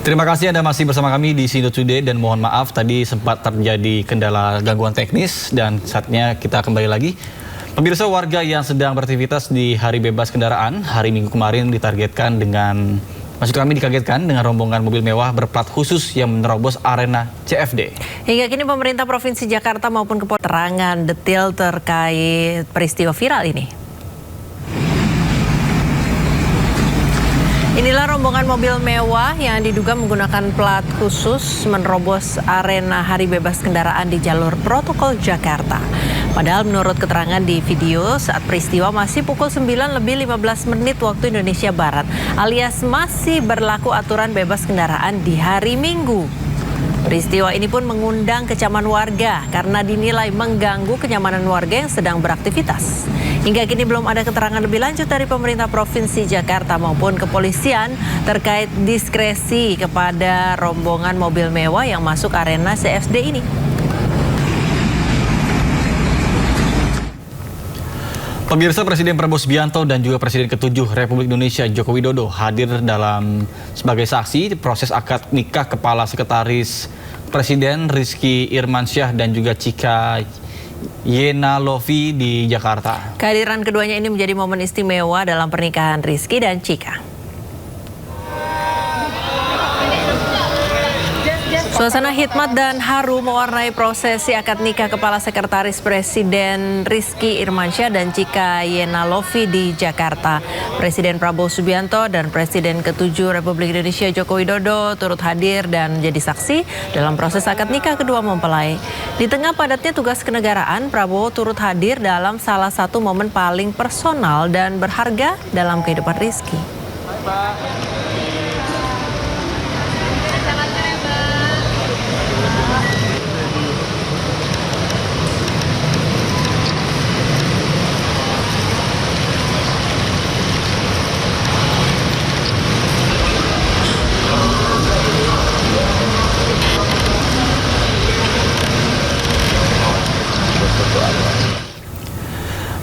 Terima kasih Anda masih bersama kami di Sindo Today dan mohon maaf tadi sempat terjadi kendala gangguan teknis dan saatnya kita kembali lagi. Pemirsa, warga yang sedang beraktivitas di hari bebas kendaraan hari Minggu kemarin dikagetkan dengan rombongan mobil mewah berplat khusus yang menerobos arena CFD. Hingga kini pemerintah Provinsi Jakarta maupun keterangan detail terkait peristiwa viral ini. Inilah rombongan mobil mewah yang diduga menggunakan plat khusus menerobos arena hari bebas kendaraan di jalur protokol Jakarta. Padahal menurut keterangan di video saat peristiwa masih pukul 9:15 waktu Indonesia Barat, alias masih berlaku aturan bebas kendaraan di hari Minggu. Peristiwa ini pun mengundang kecaman warga karena dinilai mengganggu kenyamanan warga yang sedang beraktivitas. Hingga kini belum ada keterangan lebih lanjut dari pemerintah Provinsi Jakarta maupun kepolisian terkait diskresi kepada rombongan mobil mewah yang masuk arena CFD ini. Pemirsa, Presiden Prabowo Subianto dan juga Presiden ke-7 Republik Indonesia Joko Widodo hadir sebagai saksi proses akad nikah Kepala Sekretaris Presiden Rizky Irmansyah dan juga Chika Yenalovi di Jakarta. Kehadiran keduanya ini menjadi momen istimewa dalam pernikahan Rizky dan Chika. Suasana hikmat dan haru mewarnai prosesi akad nikah Kepala Sekretaris Presiden Rizky Irmansyah dan Chika Yenalovi di Jakarta. Presiden Prabowo Subianto dan Presiden ke-7 Republik Indonesia Joko Widodo turut hadir dan menjadi saksi dalam proses akad nikah kedua mempelai. Di tengah padatnya tugas kenegaraan, Prabowo turut hadir dalam salah satu momen paling personal dan berharga dalam kehidupan Rizky.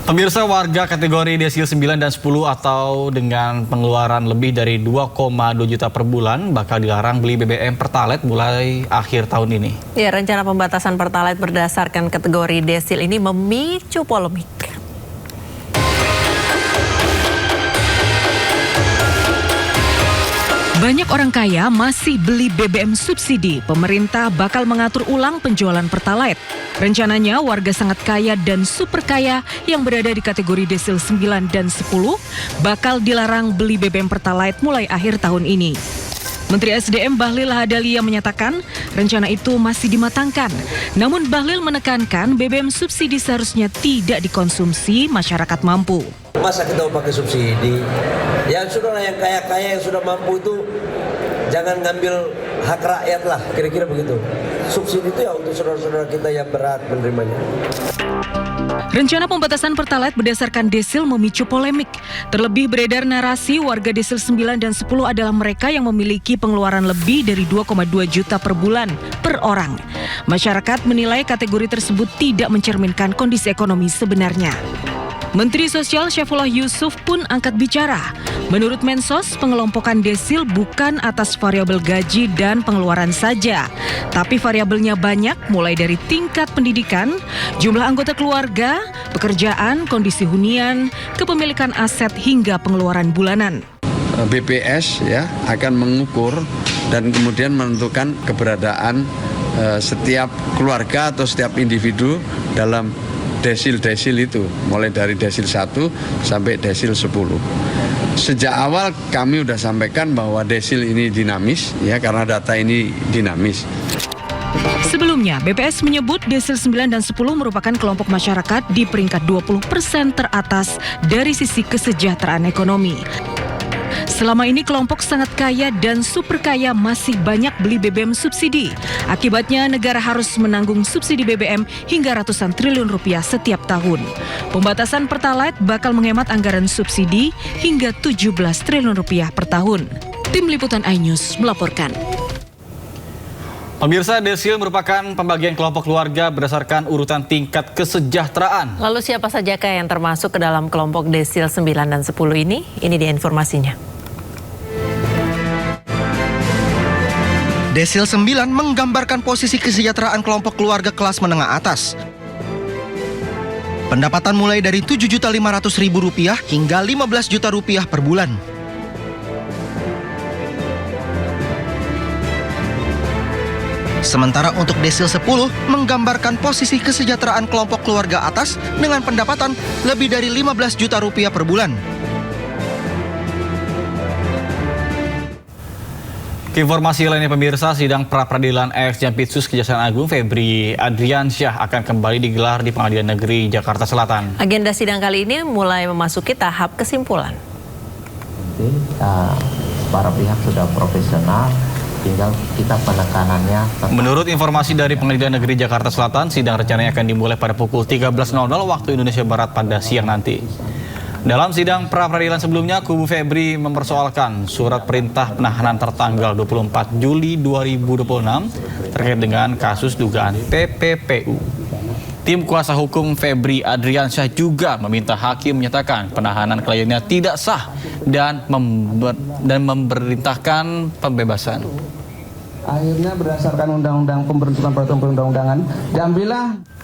Pemirsa, warga kategori desil 9 dan 10 atau dengan pengeluaran lebih dari 2,2 juta per bulan bakal dilarang beli BBM Pertalite mulai akhir tahun ini. Ya, rencana pembatasan Pertalite berdasarkan kategori desil ini memicu polemik. Banyak orang kaya masih beli BBM subsidi. Pemerintah bakal mengatur ulang penjualan Pertalite. Rencananya warga sangat kaya dan super kaya yang berada di kategori desil 9 dan 10 bakal dilarang beli BBM Pertalite mulai akhir tahun ini. Menteri SDM Bahlil Lahadalia menyatakan rencana itu masih dimatangkan. Namun Bahlil menekankan BBM subsidi seharusnya tidak dikonsumsi masyarakat mampu. Masa kita mau pakai subsidi? Yang sudah yang kaya-kaya yang sudah mampu itu jangan ngambil hak rakyat lah, kira-kira begitu. Subsidi itu ya untuk saudara-saudara kita yang berat menerimanya. Rencana pembatasan Pertalite berdasarkan desil memicu polemik. Terlebih beredar narasi warga desil 9 dan 10 adalah mereka yang memiliki pengeluaran lebih dari 2,2 juta per bulan per orang. Masyarakat menilai kategori tersebut tidak mencerminkan kondisi ekonomi sebenarnya. Menteri Sosial Syaifullah Yusuf pun angkat bicara. Menurut Mensos, pengelompokan desil bukan atas variabel gaji dan pengeluaran saja, tapi variabelnya banyak mulai dari tingkat pendidikan, jumlah anggota keluarga, pekerjaan, kondisi hunian, kepemilikan aset hingga pengeluaran bulanan. BPS ya akan mengukur dan kemudian menentukan keberadaan setiap keluarga atau setiap individu dalam desil-desil itu, mulai dari desil 1 sampai desil 10. Sejak awal kami sudah sampaikan bahwa desil ini dinamis, ya karena data ini dinamis. Sebelumnya, BPS menyebut desil 9 dan 10 merupakan kelompok masyarakat di peringkat 20% teratas dari sisi kesejahteraan ekonomi. Selama ini kelompok sangat kaya dan super kaya masih banyak beli BBM subsidi. Akibatnya negara harus menanggung subsidi BBM hingga ratusan triliun rupiah setiap tahun. Pembatasan Pertalite bakal menghemat anggaran subsidi hingga 17 triliun rupiah per tahun. Tim Liputan iNews melaporkan. Pemirsa, desil merupakan pembagian kelompok keluarga berdasarkan urutan tingkat kesejahteraan. Lalu siapa sajakah yang termasuk ke dalam kelompok desil 9 dan 10 ini? Ini dia informasinya. Desil 9 menggambarkan posisi kesejahteraan kelompok keluarga kelas menengah atas. Pendapatan mulai dari Rp7.500.000 hingga Rp15 juta per bulan. Sementara untuk desil 10 menggambarkan posisi kesejahteraan kelompok keluarga atas dengan pendapatan lebih dari Rp15 juta per bulan. Informasi lainnya pemirsa, sidang pra-peradilan ex-Jampitsus Kejaksaan Agung Febri Adriansyah akan kembali digelar di Pengadilan Negeri Jakarta Selatan. Agenda sidang kali ini mulai memasuki tahap kesimpulan. Para pihak sudah profesional, tinggal kita penekanannya. Menurut informasi dari Pengadilan Negeri Jakarta Selatan, sidang rencananya akan dimulai pada pukul 13.00 waktu Indonesia Barat pada siang nanti. Dalam sidang pra-peradilan sebelumnya, kubu Febri mempersoalkan surat perintah penahanan tertanggal 24 Juli 2026 terkait dengan kasus dugaan TPPU. Tim kuasa hukum Febri Adriansyah juga meminta hakim menyatakan penahanan kliennya tidak sah dan memerintahkan pembebasan. Akhirnya berdasarkan undang-undang pembentukan peraturan perundang-undangan, diambillah.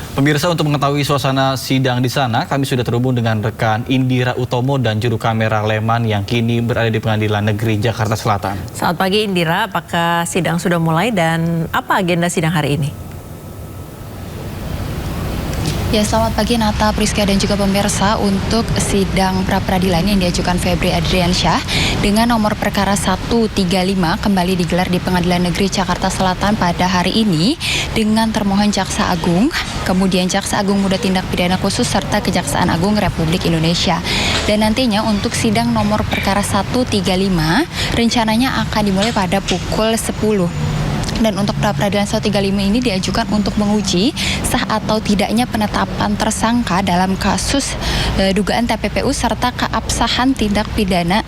Pemirsa, untuk mengetahui suasana sidang di sana, kami sudah terhubung dengan rekan Indira Utomo dan juru kamera Leman yang kini berada di Pengadilan Negeri Jakarta Selatan. Selamat pagi Indira, apakah sidang sudah mulai dan apa agenda sidang hari ini? Ya, selamat pagi Nata, Priska dan juga pemirsa. Untuk sidang pra-peradilan yang diajukan Febri Adriansyah dengan nomor perkara 135 kembali digelar di Pengadilan Negeri Jakarta Selatan pada hari ini dengan termohon Jaksa Agung, kemudian Jaksa Agung Muda Tindak Pidana Khusus serta Kejaksaan Agung Republik Indonesia. Dan nantinya untuk sidang nomor perkara 135 rencananya akan dimulai pada pukul 10. Dan untuk pra-peradilan 135 ini diajukan untuk menguji sah atau tidaknya penetapan tersangka dalam kasus dugaan TPPU serta keabsahan tindak pidana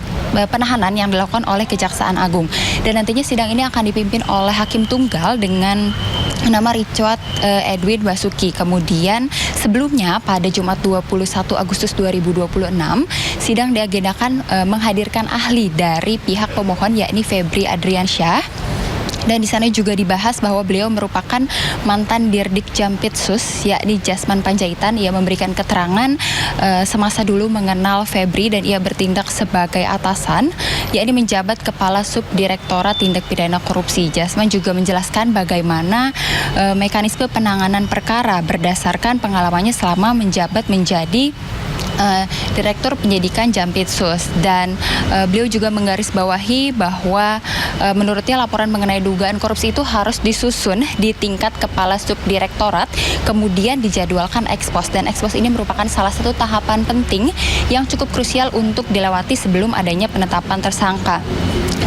penahanan yang dilakukan oleh Kejaksaan Agung. Dan nantinya sidang ini akan dipimpin oleh Hakim Tunggal dengan nama Richard Edwin Basuki. Kemudian sebelumnya pada Jumat 21 Agustus 2026, sidang diagendakan menghadirkan ahli dari pihak pemohon yakni Febri Adriansyah. Dan di sana juga dibahas bahwa beliau merupakan mantan Dirdik Jampitsus, yakni Jasman Panjaitan. Ia memberikan keterangan semasa dulu mengenal Febri dan ia bertindak sebagai atasan, yakni menjabat Kepala Subdirektorat Tindak Pidana Korupsi. Jasman juga menjelaskan bagaimana mekanisme penanganan perkara berdasarkan pengalamannya selama menjabat menjadi Direktur Penyidikan Jampitsus. Dan beliau juga menggarisbawahi bahwa menurutnya laporan mengenai dugaan korupsi itu harus disusun di tingkat Kepala Subdirektorat, kemudian dijadwalkan ekspos. Dan ekspos ini merupakan salah satu tahapan penting yang cukup krusial untuk dilewati sebelum adanya penetapan tersangka.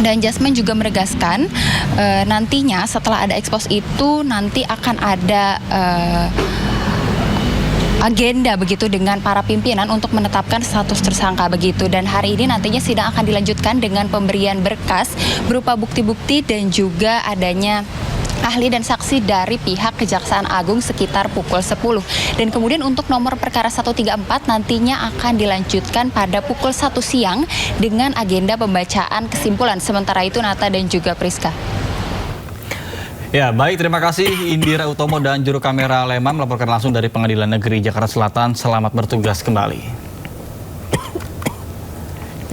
Dan Jasman juga menegaskan nantinya setelah ada ekspos itu nanti akan ada agenda begitu dengan para pimpinan untuk menetapkan status tersangka begitu. Dan hari ini nantinya sidang akan dilanjutkan dengan pemberian berkas berupa bukti-bukti dan juga adanya ahli dan saksi dari pihak Kejaksaan Agung sekitar pukul 10. Dan kemudian untuk nomor perkara 134 nantinya akan dilanjutkan pada pukul 1 siang dengan agenda pembacaan kesimpulan. Sementara itu Nata dan juga Priska. Ya, baik, terima kasih Indira Utomo dan juru kamera Leman melaporkan langsung dari Pengadilan Negeri Jakarta Selatan. Selamat bertugas kembali.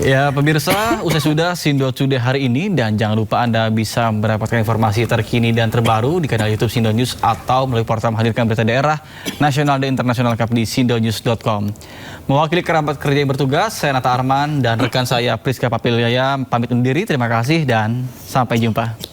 Ya, pemirsa, usai sudah Sindo Today hari ini dan jangan lupa Anda bisa mendapatkan informasi terkini dan terbaru di kanal YouTube Sindo News atau melalui portal menghadirkan berita daerah, nasional dan internasional lengkap di sindonews.com. Mewakili kerabat kerja yang bertugas, saya Nata Arman dan rekan saya Priska Papiliaya pamit undur diri. Terima kasih dan sampai jumpa.